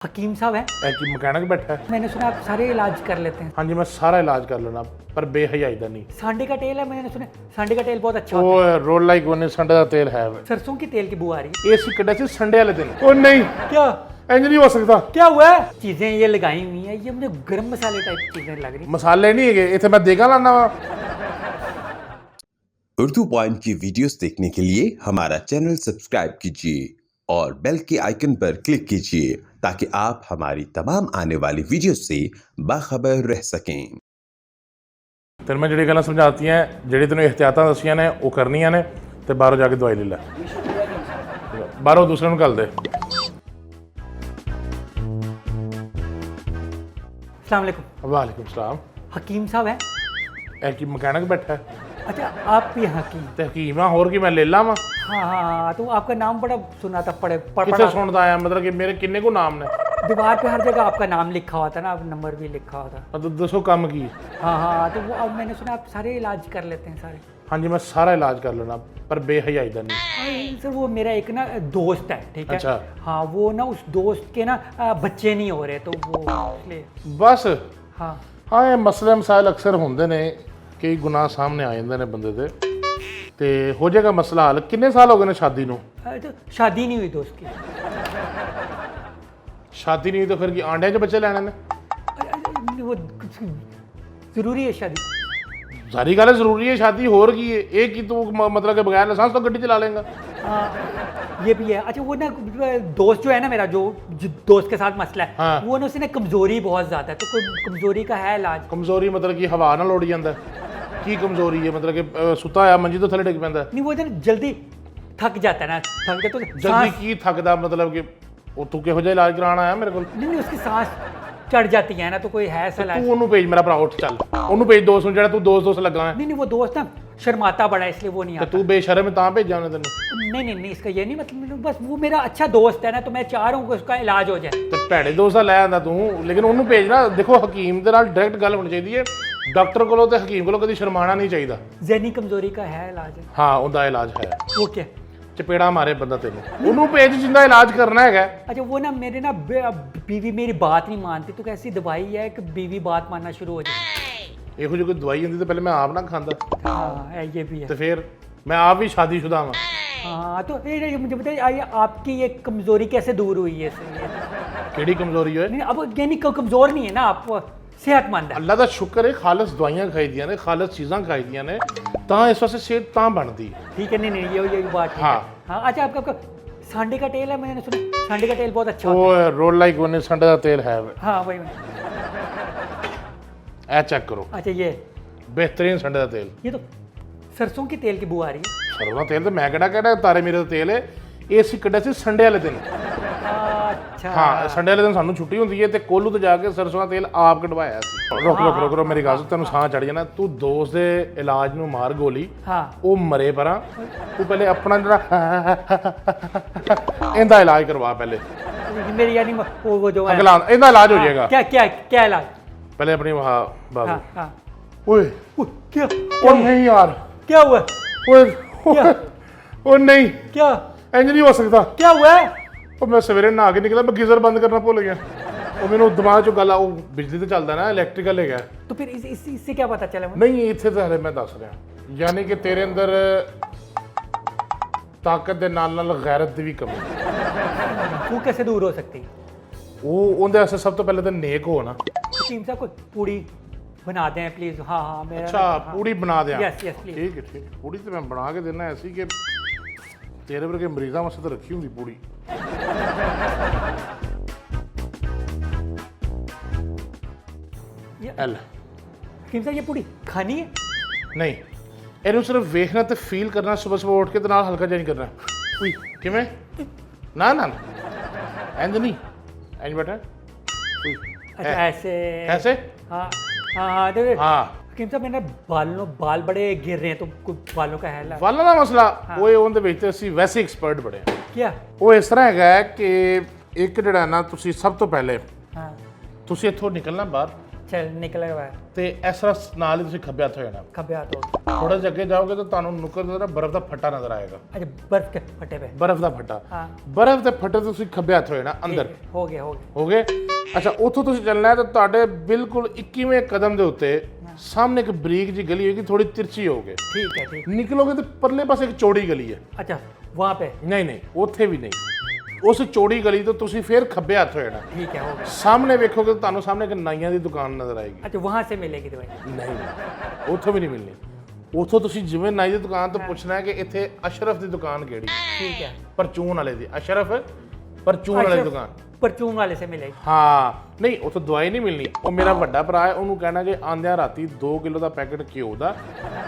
हकीम साहब हैं? कि मकैनिक बैठा है। मैंने सुना आप सारे इलाज कर लेते हैं। हाँ जी, मैं सारा इलाज कर लेना पर बेहयाई दा नहीं। सांडे का तेल है, मैंने सुना सांडे का तेल बहुत अच्छा होता ਉਹ ਰੋਲਾ ਹੀ ਕੋਨੇ ਸੰਡੇ ਦਾ ਤੇਲ ਹੈ है। सरसों की तेल की बू आ रही है। ਏਸੀ ਕੱਢਿਆ ਸੀ ਸੰਡੇ ਵਾਲੇ ਦਿਨ। ਉਹ ਨਹੀਂ, क्या ਇੰਜ ਨਹੀਂ ਹੋ ਸਕਦਾ। क्या हुआ है? चीजें ये लगाई हुई हैं, ये मुझे गर्म मसाले टाइप चीजें लग रही। ਮਸਾਲੇ ਨਹੀਂ ਹੈਗੇ ਇੱਥੇ, मैं देगा लाना वा। उर्दू पॉइंट की वीडियोस देखने के लिए हमारा चैनल सब्सक्राइब कीजिए और बेल के आइकन पर क्लिक कीजिए ताकि आप हमारी तमाम आने वाली वीडियोस से बाखबर रह सकें। ਤੈਨੂੰ ਮੈਂ ਜਿਹੜੀ ਗੱਲਾਂ ਸਮਝਾਤੀਆਂ, ਜਿਹੜੀ ਤੈਨੂੰ ਇhtiyਾਤਾਂ ਦੱਸੀਆਂ ਨੇ ਉਹ ਕਰਨੀਆਂ ਨੇ ਤੇ ਬਾਹਰੋਂ ਜਾ ਕੇ ਦਵਾਈ ਲੈ ਲੈ। ਬਾਹਰੋਂ ਦੂਸਰੇ ਨੂੰ ਘੱਲ ਦੇ। अस्सलाम वालेकुम। ਵਾਲੇकुम ਸਲਾਮ। हकीम साहब हैं? ਇਹ ਕੀ ਮਕੈਨਿਕ बैठा है अच्छा, आप भी हकीम? ਤੇ ਹਕੀਮ ਆ, ਹੋਰ ਕੀ ਮੈਂ ਲੈ ਲਾਵਾਂ? हाँ हाँ हाँ, तो आपका नाम बड़ा सुना था, ਕਿੱਥੇ पढ़ा ਸੁਣਦਾ ਆਇਆ, मतलब कि ਮੇਰੇ ਕਿੰਨੇ ਕੋ ਨਾਮ ਨੇ। दीवार पे हर जगह आपका नाम लिखा हुआ था ना, नंबर भी लिखा हुआ था। मतलब ਦੱਸੋ ਕੰਮ ਕੀ? हाँ हाँ, तो वो अब मैंने सुना आप सारे इलाज कर लेते हैं सारे। हाँ जी, मैं सारा इलाज कर लेना पर बेहयाई दा नहीं। सर वो मेरा एक ना दोस्त है, ठीक है? अच्छा। हाँ, वो ना उस दोस्त के ना बच्चे नहीं हो रहे, तो वो इसलिए। बस हाँ हाँ, ਇਹ ਮਸਲੇ ਮਸਾਇਲ ਅਕਸਰ ਹੁੰਦੇ ਨੇ, ਕਈ ਗੁਨਾਹ ਸਾਹਮਣੇ ਆ ਜਾਂਦੇ ਨੇ ਬੰਦੇ ਦੇ ਤੇ ਹੋ ਜਾਏਗਾ ਮਸਲਾ ਹੱਲ। ਕਿੰਨੇ ਸਾਲ ਹੋ ਗਏ ਨੇ ਸ਼ਾਦੀ ਨੂੰ? तो शादी नहीं हुई दोस्त की। ਸ਼ਾਦੀ ਨਹੀਂ ਤਾਂ ਫਿਰ ਕੀ ਆਂਡਿਆਂ 'ਚ ਬੱਚੇ ਲੈਣੇ ਨੇ? वो जरूरी है शादी? ਸਾਰੀ ਗੱਲ ਜ਼ਰੂਰੀ ਹੈ ਸ਼ਾਦੀ, ਹੋਰ ਕੀ ਹੈ ਇਹ ਕੀ ਤੂੰ मतलब कि बगैर लाइसेंस तो ਗੱਡੀ ਚਲਾ लेगा? हाँ, ये भी है। अच्छा, वो ना दोस्त जो है ना मेरा, जो दोस्त के साथ मसला है, हाँ। वो ना उससे ना कमजोरी बहुत ज्यादा है, तो कोई कमजोरी का है इलाज? ਕਮਜ਼ੋਰੀ मतलब कि ਹਵਾ ਨਾਲ ਉੱਡ ਜਾਂਦਾ ਕੀ ਕਮਜ਼ੋਰੀ ਹੈ? मतलब कि ਸੁੱਤਾ ਹੋਇਆ ਮੰਜੀ ਤੋਂ ਥੱਲੇ ਡਿੱਗ ਪੈਂਦਾ? नहीं, वो ना जल्दी थक जाता है ना, थक जाता तो ਜਲਦੀ सांस- ਕੀ ਥੱਕਦਾ? मतलब कि ਉਹ ਤੂੰ ਕਿਹੋ ਜਿਹਾ ਇਲਾਜ ਕਰਾਉਣ ਆਇਆ ਮੇਰੇ ਕੋਲ? नहीं नहीं, उसकी सांस चढ़ जाती है ना, तो कोई है ऐसा इलाज? ਤੂੰ ਉਹਨੂੰ ਭੇਜ ਮੇਰਾ ਭਰਾ, ਉੱਠ ਚੱਲ ਉਹਨੂੰ ਭੇਜ ਦੋਸਤ ਨੂੰ, ਜਿਹੜਾ ਤੂੰ ਦੋਸਤ ਲੱਗਾ ਹੈ। नहीं नहीं, वो दोस्त ना शर्माता बड़ा है, इसलिए वो नहीं ਤੇ आता। ਤੂੰ ਬੇਸ਼ਰਮ ਹੈ ਤਾਂ ਭੇਜਾਂ ਉਹਨੇ ਤੈਨੂੰ। नहीं नहीं नहीं, इसका ये नहीं मतलब, बस वो मेरा अच्छा दोस्त है ना, तो मैं चाह रहा हूँ कि उसका इलाज हो जाए। ਤੇ ਭੈੜੇ ਦੋਸਤ ਦਾ ਲੈ ਆਂਦਾ ਤੂੰ, ਲੇਕਿਨ ਉਹਨੂੰ ਭੇਜਣਾ। ਦੇਖੋ ਹਕੀਮ ਦੇ ਨਾਲ ਡਾਇਰੈਕਟ ਗੱਲ ਹੋਣੀ ਚਾਹੀਦੀ ਹੈ, ਡਾਕਟਰ ਕੋਲੋਂ ਤੇ ਹਕੀਮ ਕੋਲੋਂ ਕਦੀ ਸ਼ਰਮਾਣਾ ਨਹੀਂ ਚਾਹੀਦਾ। जहनी कमजोरी का है इलाज? ਹਾਂ, ਉਹਦਾ ਇਲਾਜ ਹੈ। वो क्या? ਚਪੇੜਾ ਮਾਰੇ ਬੰਦਾ ਤੈਨੂੰ, ਉਹਨੂੰ ਭੇਜ ਜਿੰਦਾ ਇਲਾਜ ਕਰਨਾ ਹੈਗਾ। अच्छा, वो ना मेरे ना बीवी मेरी बात नहीं मानती, तो कैसी दवाई है कि बीवी बात मानना शुरू हो जाए? ਇਹੋ ਜਿਹੀ ਕੋਈ ਦਵਾਈ ਹੁੰਦੀ ਤਾਂ ਪਹਿਲੇ ਮੈਂ ਆਪ ਨਾ ਖਾਂਦਾ हाँ, ये भी है। ਤੇ ਫਿਰ ਮੈਂ ਆਪ ਵੀ ਸ਼ਾਦੀशुदा ਹਾਂ। हाँ, तो ये मुझे बताइए, आइए आपकी ये कमजोरी कैसे दूर हुई है इससे? ਕਿਹੜੀ ਕਮਜ਼ੋਰੀ ਹੋਏ? नहीं, अब यानी कमजोर नहीं है ना आप, सेहतमंद है। ਅੱਲਾ ਦਾ ਸ਼ੁਕਰ ਹੈ, ਖਾਲਸ ਦਵਾਈਆਂ ਖਾਈਦੀਆਂ ਨੇ, ਖਾਲਸ ਚੀਜ਼ਾਂ ਖਾਈਦੀਆਂ ਨੇ, ਤਾਂ ਇਸ ਵਾਸਤੇ ਸਿਹਤ ਤਾਂ ਬਣਦੀ। ठीक है, नहीं नहीं, ये बात ठीक हाँ। है। हाँ, अच्छा, आपका सांडे का तेल है, मैंने सुना सांडे का तेल बहुत अच्छा होता ਉਹ ਰੋਲਾ ਹੀ ਕੋਨੇ ਸੰਡੇ ਦਾ ਤੇਲ ਹੈ। है। हाँ, वही। ਇਹ ਚੈੱਕ ਕਰੋ, अच्छा, ये ਬਿਹਤਰੀਨ ਸੰਡੇ ਦਾ ਤੇਲ। ये तो सरसों की तेल की बू आ रही है। ਸਰੋਂ ਦਾ ਤੇਲ ਤੇ ਮੈਂ ਕਿਹੜਾ ਤਾਰੇ ਮੇਰੇ ਦਾ ਤੇਲ ਹੈ। ਇਹ ਅਸੀਂ ਕੱਢਿਆ ਸੀ ਸੰਡੇ ਵਾਲੇ ਦਿਨ। अच्छा। ਹਾਂ, ਸੰਡੇ ਵਾਲੇ ਦਿਨ ਸਾਨੂੰ ਛੁੱਟੀ ਹੁੰਦੀ ਹੈ ਤੇ ਕੋਲੂ ਤੇ ਜਾ ਕੇ ਸਰਸੋਂ ਦਾ ਤੇਲ ਆਪ ਕਢਵਾਇਆ ਸੀ। ਰੁਕ ਮੇਰੀ ਗੱਲ ਸੁਣ, ਤੈਨੂੰ ਸਾਹ ਚੜ ਜਾਣਾ। ਤੂੰ ਦੋਸਤ ਦੇ ਇਲਾਜ ਨੂੰ ਮਾਰ ਗੋਲੀ, हाँ ਉਹ ਮਰੇ ਪਰਾਂ। ਤੂੰ ਪਹਿਲੇ ਆਪਣਾ ਜਿਹੜਾ ਇਹਦਾ ਇਲਾਜ ਕਰਵਾ ਪਹਿਲੇ। मेरी यानी वो जो है, ਅਗਲਾ ਇਹਦਾ ਇਲਾਜ ਹੋ ਜਾਏਗਾ। क्या क्या क्या इलाज? ਪਹਿਲੇ ਆਪਣੀ ਬਾਬੂ। हाँ हाँ। ਓਏ क्या ਉਹ ਨਹੀਂ ਯਾਰ, क्या हुआ? ਓਏ क्या ਉਹ ਨਹੀਂ, क्या ਇੰਜ ਨਹੀਂ ਹੋ ਸਕਦਾ। क्या हुआ है? ਉਹ ਮੈਂ ਸਵੇਰੇ ਨਹਾ ਕੇ ਨਿਕਲਿਆ, ਮੈਂ ਗੀਜ਼ਰ ਬੰਦ ਕਰਨਾ ਭੁੱਲ ਗਿਆ। ਉਹ ਮੈਨੂੰ ਦਿਮਾਗ 'ਚੋਂ ਗੱਲ ਆ, ਉਹ ਬਿਜਲੀ ਤੇ ਚੱਲਦਾ ਨਾ, ਇਲੈਕਟ੍ਰੀਕਲ ਹੈਗਾ। तो फिर इससे क्या पता चला मुझे? ਨਹੀਂ, ਇੱਥੇ ਤਾਂ ਹਲੇ ਮੈਂ ਦੱਸ ਰਿਹਾ, ਯਾਨੀ ਕਿ ਤੇਰੇ ਅੰਦਰ ਤਾਕਤ ਦੇ ਨਾਲ ਨਾਲ ਗੈਰਤ ਦੀ ਵੀ ਕਮੀ। वो कैसे दूर हो सकती है? ਉਹ ਉਹਦੇ ਵਾਸਤੇ ਸਭ ਤੋਂ ਪਹਿਲੇ ਤਾਂ ਨੇਕ ਹੋ ਨਾ। हकीम साहब, कोई पूड़ी बना दें प्लीज। हाँ हाँ, मेरा ਅੱਛਾ, हाँ। ਪੂੜੀ ਬਣਾ ਦਿਆਂ? Yes, yes, please। ਠੀਕ ਹੈ ਠੀਕ ਹੈ, ਪੂੜੀ ਤੇ ਮੈਂ ਬਣਾ ਕੇ ਦੇਣਾ ਐਸੀ ਕਿ ਤੇਰੇ ਵਰਗੇ ਮਰੀਜ਼ਾਂ ਵਾਸਤੇ ਤਾਂ ਰੱਖੀ ਹੁੰਦੀ ਪੂੜੀ। ਐਲ हकीम साहब, ये पूड़ी खानी है? ਨਹੀਂ, ਇਹਨੂੰ ਸਿਰਫ ਵੇਖਣਾ ਤੇ ਫੀਲ ਕਰਨਾ, ਸਵੇਰ ਸਵੇਰ ਉੱਠ ਕੇ ਤੇ ਨਾਲ ਹਲਕਾ ਜਿਹਾ ਨਹੀਂ ਕਰਨਾ। ਉਈ ਕਿਵੇਂ? ਨਾ ਨਾ ਇੰਜ ਨਹੀਂ, ਇੰਜ ਬੇਟਾ। ਉਈ अच्छा, ऐसे ऐसे? हाँ हाँ हाँ, तो हाँ। हकीम साहब, मेरे बाल बड़े गिर रहे हैं, तो कुछ बालों का है इलाज? ਵਾਲਾਂ ਦਾ ਮਸਲਾ ਉਹ ਉਹਦੇ ਵਿੱਚ ਤੇ ਅਸੀਂ ਵੈਸੇ ਐਕਸਪਰਟ ਬੜੇ ਹਾਂ। क्या? ਉਹ ਇਸ ਤਰ੍ਹਾਂ ਹੈਗਾ ਕਿ ਇੱਕ ਜਿਹੜਾ ਨਾ, ਤੁਸੀਂ ਸਭ ਤੋਂ ਪਹਿਲੇ हाँ ਤੁਸੀਂ ਇੱਥੋਂ ਨਿਕਲਣਾ ਬਾਹਰ, चल निकला हुआ है ਤੇ ਇਸ ਤਰ੍ਹਾਂ ਨਾਲ ਹੀ ਤੁਸੀਂ ਖੱਬੇ ਹੱਥ ਹੋ ਜਾਣਾ। खब्बे हाथ हो ਥੋੜਾ ਜਿਹਾ ਅੱਗੇ ਜਾਓਗੇ ਤਾਂ ਤੁਹਾਨੂੰ ਨੁੱਕਰ ਤੇ ਨਾ ਬਰਫ਼ ਦਾ ਫੱਟਾ ਨਜ਼ਰ ਆਏਗਾ। अच्छा बर्फ के फटे पे ਬਰਫ਼ ਦਾ ਫੱਟਾ, हाँ ਬਰਫ਼ ਦੇ ਫੱਟੇ ਤੋਂ ਤੁਸੀਂ ਖੱਬੇ ਹੱਥ ਹੋ ਜਾਣਾ ਅੰਦਰ। ठीक है, हो गया हो गया ਹੋ ਗਏ? ਅੱਛਾ, ਉੱਥੋਂ ਤੁਸੀਂ ਚੱਲਣਾ ਹੈ ਤਾਂ ਤੁਹਾਡੇ ਬਿਲਕੁਲ 21ਵੇਂ ਕਦਮ ਦੇ ਉੱਤੇ ਸਾਹਮਣੇ ਇੱਕ ਬਰੀਕ ਜੀ ਗਲੀ ਹੋਏਗੀ, ਥੋੜੀ ਤਿਰਛੀ ਹੋਗੇ। ठीक है ठीक ਨਿਕਲੋਗੇ ਤੇ ਪਰਲੇ ਪਾਸੇ ਇੱਕ ਚੌੜੀ ਗਲੀ ਹੈ। अच्छा वहाँ पे ਨਹੀਂ ਨਹੀਂ, ਉੱਥੇ ਵੀ ਨਹੀਂ। ਉਸ ਚੌੜੀ ਗਲੀ ਤੋਂ ਤੁਸੀਂ ਫੇਰ ਖੱਬੇ ਹੱਥ ਹੋ ਜਾਣਾ। ठीक है हो गया ਸਾਹਮਣੇ ਵੇਖੋਗੇ ਤਾਂ ਤੁਹਾਨੂੰ ਸਾਹਮਣੇ ਇੱਕ ਨਾਈਆਂ ਦੀ ਦੁਕਾਨ ਨਜ਼ਰ ਆਏਗੀ। अच्छा वहाँ से मिलेगी दवाई ਨਹੀਂ, ਉੱਥੋਂ ਵੀ ਨਹੀਂ ਮਿਲਣੀ। ਉੱਥੋਂ ਤੁਸੀਂ ਜਿਵੇਂ ਨਾਈ ਦੀ ਦੁਕਾਨ ਤੋਂ ਪੁੱਛਣਾ ਹੈ ਕਿ ਇੱਥੇ ਅਸ਼ਰਫ ਦੀ ਦੁਕਾਨ ਕਿਹੜੀ, ठीक है ਪਰਚੂਨ ਵਾਲੇ ਦੀ। ਅਸ਼ਰਫ ਪਰਚੂਨ ਵਾਲੇ ਦੀ ਦੁਕਾਨ। परचून वाले से मिलेगी ਹਾਂ, ਨਹੀਂ ਉੱਥੋਂ ਦਵਾਈ ਨਹੀਂ ਮਿਲਣੀ। ਉਹ ਮੇਰਾ ਵੱਡਾ ਭਰਾ ਹੈ, ਉਹਨੂੰ ਕਹਿਣਾ ਕਿ ਆਂਦਿਆਂ ਰਾਤੀ 2 ਕਿਲੋ ਦਾ ਪੈਕੇਟ ਘਿਓ ਦਾ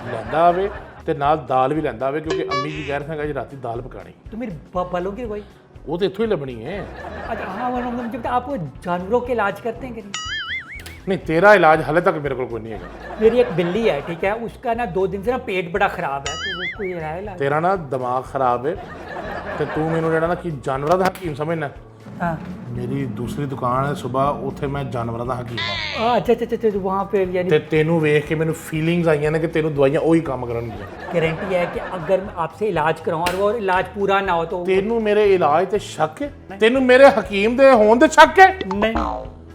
ਲੈਂਦਾ ਆਵੇ ਤੇ ਨਾਲ ਦਾਲ ਵੀ ਲੈਂਦਾ ਆਵੇ, ਕਿਉਂਕਿ ਅੰਮੀ ਜੀ ਕਹਿ ਰਹੇ ਸਨ ਕਿ ਰਾਤੀ ਦਾਲ ਪਕਾਣੀ। तो मेरी बालों की दवाई ਉਹ ਤੇ ਇੱਥੋਂ ਹੀ ਲੱਭਣੀ ਹੈ। अच्छा हाँ वो जब आप वो जानवरों के इलाज करते हैं कि नहीं? ਨਹੀਂ, ਤੇਰਾ ਇਲਾਜ ਹਲੇ ਤੱਕ ਮੇਰੇ ਕੋਲ ਕੋਈ ਨਹੀਂ ਹੈਗਾ। मेरी एक बिल्ली है ठीक है, उसका ना 2 दिन से ना पेट बड़ा खराब है, तो वो कोई है इलाज? ਤੇਰਾ ਨਾ ਦਿਮਾਗ ਖਰਾਬ ਹੈ ਤੇ ਤੂੰ ਮੈਨੂੰ ਜਿਹੜਾ ਨਾ ਕਿ ਜਾਨਵਰਾਂ ਦਾ ਹਕੀਮ ਸਮਝਣਾ। हाँ ਮੇਰੀ ਦੂਸਰੀ ਦੁਕਾਨ ਹੈ ਸਵੇਰ, ਉੱਥੇ ਮੈਂ ਜਾਨਵਰਾਂ ਦਾ ਹਕੀਮ ਹਾਂ। अच्छा अच्छा अच्छा वहाँ पे यानी ਤੇ ਤੈਨੂੰ ਵੇਖ ਕੇ ਮੈਨੂੰ ਫੀਲਿੰਗਸ ਆਈਆਂ ਨੇ ਕਿ ਤੈਨੂੰ ਦਵਾਈਆਂ ਉਹੀ ਕੰਮ ਕਰਨਗੀਆਂ। गारंटी है कि अगर मैं आपसे इलाज कराऊं और वो इलाज पूरा ना हो तो ਤੈਨੂੰ ਮੇਰੇ ਇਲਾਜ ਤੇ ਸ਼ੱਕ ਹੈ? ਤੈਨੂੰ ਮੇਰੇ ਹਕੀਮ ਦੇ ਹੋਣ ਤੇ ਸ਼ੱਕ ਹੈ? नहीं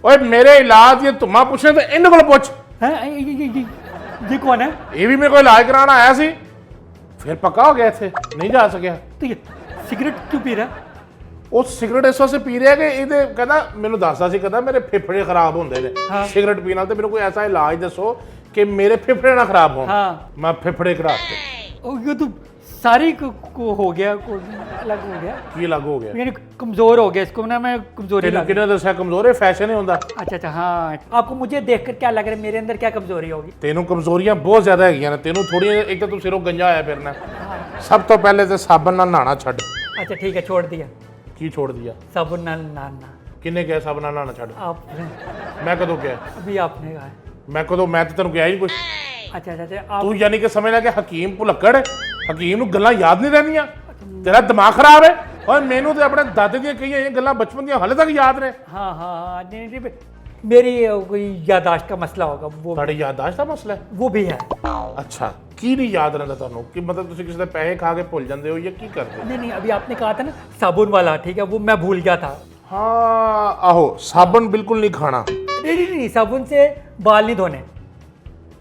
ਓਏ ਮੇਰੇ ਇਲਾਜ ਦੀਆਂ ਧੁੰਮਾਂ ਪੁੱਛੇ ਤਾਂ ਇਹਨਾਂ ਕੋਲ ਪੁੱਛ। है ये कौन है? ਇਹ ਵੀ ਮੇਰੇ ਕੋਲ ਇਲਾਜ ਕਰਾਉਣ ਆਇਆ ਸੀ, ਫਿਰ ਪੱਕਾ ਹੋ ਗਿਆ ਇੱਥੇ ਨਹੀਂ ਜਾ ਸਕਿਆ। तो ये सिगरेट क्यों पी रहा है? ਉਹ ਸਿਗਰਟ ਇਸ ਵਾਸਤੇ ਪੀ ਰਿਹਾ ਕਿ ਇਹਦੇ ਕਹਿੰਦਾ ਮੈਨੂੰ ਦੱਸਦਾ ਸੀ, ਕਹਿੰਦਾ ਮੇਰੇ ਫੇਫੜੇ ਖਰਾਬ ਹੁੰਦੇ ਨੇ ਸਿਗਰਟ ਪੀਣ ਨਾਲ, ਤੇ ਮੈਨੂੰ ਕੋਈ ਐਸਾ ਇਲਾਜ ਦੱਸੋ ਕਿ ਮੇਰੇ ਫੇਫੜੇ ਨਾ ਖਰਾਬ ਹੋਣ। हाँ ਮੈਂ ਫੇਫੜੇ ਕਰਾਤੇ। और ये तो सारी को हो गया को अलग हो गया, ਕੀ ਲੱਗ ਹੋ ਗਿਆ? यानी कमजोर हो गया इसको ना, मैं कमजोरी ਤੈਨੂੰ लग ਕਿਹਨੇ ਦੱਸਿਆ ਕਮਜ਼ੋਰ ਹੈ? ਫੈਸ਼ਨ ਹੀ ਹੁੰਦਾ। अच्छा अच्छा हाँ आपको मुझे देखकर क्या लग रहा है मेरे अंदर क्या कमजोरी होगी? ਤੈਨੂੰ ਕਮਜ਼ੋਰੀਆਂ ਬਹੁਤ ਜ਼ਿਆਦਾ ਹੈਗੀਆਂ ਨੇ। ਤੈਨੂੰ ਥੋੜੀਆਂ, ਇੱਕ ਤਾਂ ਤੂੰ ਸਿਰੋਂ ਗੰਜਾ ਹੋਇਆ ਫਿਰਨਾ। ਸਭ ਤੋਂ ਪਹਿਲੇ ਤੇ ਸਾਬਣ ਨਾਲ ਨਹਾਣਾ ਛੱਡ। अच्छा ठीक है छोड़ दिया ਕੀ ਛੋੜ ਦਿਆ? साबुन ना ना ਕਿੰਨੇ ਕਿਹਾ ਸਾਬਣ ਨਾਲ ਨਹਾਣਾ ਛੱਡ? आपने ਮੈਂ ਕਦੋਂ ਕਿਹਾ? अभी आपने कहा है। ਮੈਂ ਕਦੋਂ? ਮੈਂ ਤਾਂ ਤੈਨੂੰ ਕਿਹਾ ਹੀ ਨਹੀਂ ਕੁਝ। अच्छा अच्छा अच्छा आप ਤੂੰ ਯਾਨੀ ਕਿ ਸਮਝ ਲੈ ਕਿ ਹਕੀਮ ਭੁਲੱਕੜ ਹੈ। ਹਕੀਮ ਨੂੰ ਗੱਲਾਂ ਯਾਦ ਨਹੀਂ ਰਹਿੰਦੀਆਂ। ਤੇਰਾ ਦਿਮਾਗ ਖਰਾਬ ਹੈ। ਓਏ ਮੈਨੂੰ ਤੇ ਆਪਣੇ ਦਾਦੇ ਦੀਆਂ ਕਹੀਆਂ ਇਹ ਗੱਲਾਂ ਬਚਪਨ ਦੀਆਂ ਹਾਲੇ ਤੱਕ ਯਾਦ ਨੇ। हाँ हाँ हाँ नहीं नहीं मेरी कोई याददाश्त का मसला होगा वो ਤੁਹਾਡੀ ਯਾਦਦਾਸ਼ਤ ਦਾ ਮਸਲਾ ਹੈ? वो भी है। ਅੱਛਾ, ਕੀ ਨਹੀਂ ਯਾਦ ਰਹਿੰਦਾ ਤੁਹਾਨੂੰ? ਕਿ ਮਤਲਬ ਤੁਸੀਂ ਕਿਸੇ ਦੇ ਪੈਸੇ ਖਾ ਕੇ ਭੁੱਲ ਜਾਂਦੇ ਹੋ ਜਾਂ ਕੀ ਕਰਦੇ? नहीं नहीं अभी आपने कहा था ना साबुन वाला ठीक है, वो मैं भूल गया था। ਹਾਂ ਆਹੋ, ਸਾਬਣ ਬਿਲਕੁਲ ਨਹੀਂ ਖਾਣਾ। नहीं साबुन से बाल नहीं धोने।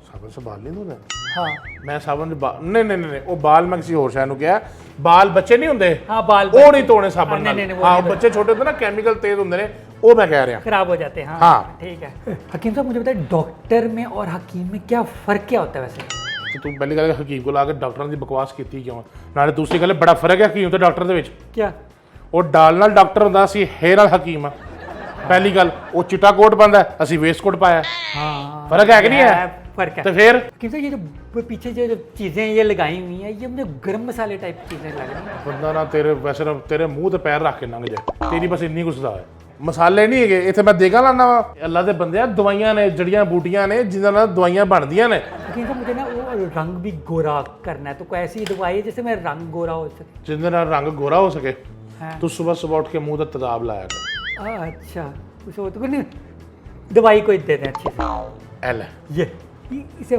ਸਾਬਣ ਸੇ ਬਾਲ ਨਹੀਂ ਧੋਣੇ? हाँ ਮੈਂ ਸਾਬਣ ਦੇ ਨਹੀਂ ਨਹੀਂ ਨਹੀਂ, ਉਹ ਬਾਲ ਮੈਂ ਕਿਸੇ ਹੋਰ ਸ਼ਾਇਦ ਨੂੰ ਕਿਹਾ। ਬਾਲ ਬੱਚੇ ਨਹੀਂ ਹੁੰਦੇ, हाँ बाल ਉਹ ਨਹੀਂ ਧੋਣੇ ਸਾਬਣ नहीं ਨਾਲ। नहीं वो ਹਾਂ, नहीं ਬੱਚੇ ਛੋਟੇ ਹੁੰਦੇ ਨਾ, ਕੈਮੀਕਲ ਤੇਜ਼ ਹੁੰਦੇ ਨੇ, ਉਹ ਮੈਂ ਕਹਿ ਰਿਹਾ। खराब हो जाते हैं। हाँ हाँ। ठीक है हकीम साहब मुझे बताइए डॉक्टर में और हकीम में क्या फ़र्क क्या होता है वैसे? ਤੇ ਤੂੰ ਪਹਿਲੀ ਗੱਲ ਹਕੀਮ ਕੋਲ ਆ ਕੇ ਡਾਕਟਰਾਂ ਦੀ ਬਕਵਾਸ ਕੀਤੀ ਕਿਉਂ? ਨਾਲੇ ਦੂਸਰੀ ਗੱਲ, ਬੜਾ ਫਰਕ ਹੈ ਹਕੀਮ ਤੇ ਡਾਕਟਰ ਦੇ ਵਿੱਚ। क्या? ਉਹ ਡਾਲ ਨਾਲ ਡਾਕਟਰ ਹੁੰਦਾ ਸੀ, ਹੇਅਰ ਨਾਲ ਹਕੀਮ ਆ। ਪਹਿਲੀ ਗੱਲ, ਉਹ ਚਿੱਟਾ ਕੋਟ ਪਾਉਂਦਾ, ਅਸੀਂ ਵੇਸਟ ਕੋਟ ਪਾਇਆ। हाँ फर्क है कि नहीं है? फर्क है। तो फिर हकीम साहब ये जो पीछे जो चीज़ें ये लगाई हुई हैं ये मुझे गर्म मसाले टाइप चीज़ें लग रही हैं। ਬੰਦਾ ਨਾ ਤੇਰੇ ਵੈਸੇ ਨਾ ਤੇਰੇ ਮੂੰਹ ਤੇ ਪੈਰ ਰੱਖ ਕੇ ਲੰਘ ਜਾਏ। ਤੇਰੀ ਬਸ ਇੰਨੀ ਗੁੱਸਾ ਹੈ। ਮਸਾਲੇ ਨਹੀਂ ਹੈਗੇ ਇੱਥੇ, ਮੈਂ ਦੇਗਾ ਲਾਣਾ ਵਾ। ਅੱਲਾ ਦੇ ਬੰਦਿਆ, ਦਵਾਈਆਂ ਨੇ, ਜੜੀਆਂ ਬੂਟੀਆਂ ਨੇ ਜਿਨ੍ਹਾਂ ਨਾਲ ਦਵਾਈਆਂ ਬਣਦੀਆਂ ਨੇ। हकीम साहब मुझे ना वो रंग भी गोरा करना है, तो कोई ऐसी दवाई है जिससे मेरा रंग गोरा हो सके? ਜਿਹਦੇ ਨਾਲ रंग गोरा हो सके। हाँ। तू सुबह सुबह उठ के मुंह ਤੇ ਤੇਜ਼ਾਬ ਲਾਇਆ ਕਰ। अच्छा कुछ हो तो नहीं दवाई कोई दे दें अच्छी से। ਐ ਲੈ, इसे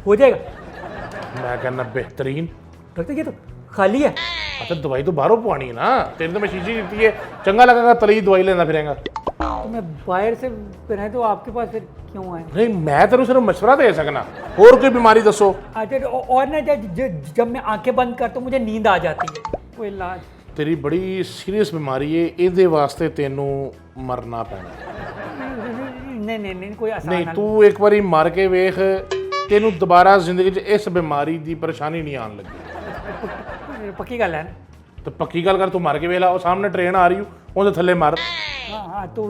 हो जाएगा? ਮੈਂ ਕਹਿੰਦਾ ਬਿਹਤਰੀਨ। डॉक्टर ये तो खाली है। ਅਤੇ ਦਵਾਈ ਤੋਂ ਬਾਹਰੋਂ ਪਵਾਣੀ ਹੈ ਨਾ। ਤੈਨੂੰ ਤਾਂ ਮੈਂ ਸ਼ੀਸ਼ੀ ਦਿੱਤੀ ਹੈ, ਚੰਗਾ ਲੱਗੇਗਾ ਤਲੀ ਦਵਾਈ ਲੈਂਦਾ ਫਿਰੇਗਾ। तो मैं बाहर से बनाए तो आपके पास फिर क्यों आए? ਨਹੀਂ, ਮੈਂ ਤੈਨੂੰ ਸਿਰਫ ਮਸ਼ਵਰਾ ਦੇ ਸਕਣਾ। ਹੋਰ ਕੋਈ ਬਿਮਾਰੀ ਦੱਸੋ। अच्छा और ना जब मैं आंखें बंद करता हूँ मुझे नींद आ जाती है, कोई इलाज? ਤੇਰੀ ਬੜੀ ਸੀਰੀਅਸ ਬਿਮਾਰੀ ਹੈ, ਇਹਦੇ ਵਾਸਤੇ ਤੈਨੂੰ ਮਰਨਾ ਪੈਣਾ। नहीं कोई आसान ਨਹੀਂ, हल। ਤੂੰ ਇੱਕ ਵਾਰੀ ਮਰ ਕੇ ਵੇਖ, ਤੈਨੂੰ ਦੁਬਾਰਾ ਜ਼ਿੰਦਗੀ 'ਚ ਇਸ ਬਿਮਾਰੀ ਦੀ ਪਰੇਸ਼ਾਨੀ ਨਹੀਂ ਆਉਣ ਲੱਗੀ। पक्की गल है ना? ਤੇ ਪੱਕੀ ਗੱਲ ਕਰ, ਤੂੰ ਮਰ ਕੇ ਵੇਖ ਲਾ। ਉਹ ਸਾਹਮਣੇ ਟ੍ਰੇਨ ਆ ਰਹੀ ਉਹਦੇ ਥੱਲੇ ਮਰ। हाँ हाँ तो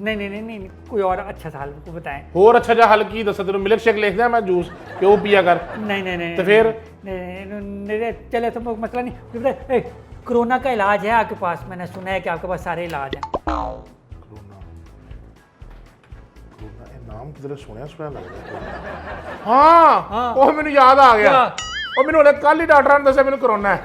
नहीं कोई और अच्छा सा हल को बताएं। ਹੋਰ ਅੱਛਾ ਜਿਹਾ ਹੱਲ ਕੀ ਦੱਸਾਂ ਤੈਨੂੰ? ਮਿਲਕ ਸ਼ੇਕ ਲਿਖ ਦਿਆਂ ਮੈਂ, ਜੂਸ, ਕਿ ਉਹ ਪੀਆ ਕਰ। नहीं तो फिर? नहीं चले तो मसला नहीं। कोरोना का इलाज है आपके पास? मैंने सुना है कि आपके पास सारे इलाज हैं। ਕਰੋਨਾ, ਇਹ ਨਾਮ ਕਿਧਰੇ ਸੁਣਿਆ ਲੱਗਦਾ। ਹਾਂ, ਉਹ ਮੈਨੂੰ ਯਾਦ ਆ ਗਿਆ। ਉਹ ਮੈਨੂੰ ਹਲੇ ਕੱਲ ਹੀ ਡਾਕਟਰਾਂ ਨੇ ਦੱਸਿਆ ਮੈਨੂੰ ਕਰੋਨਾ ਹੈ।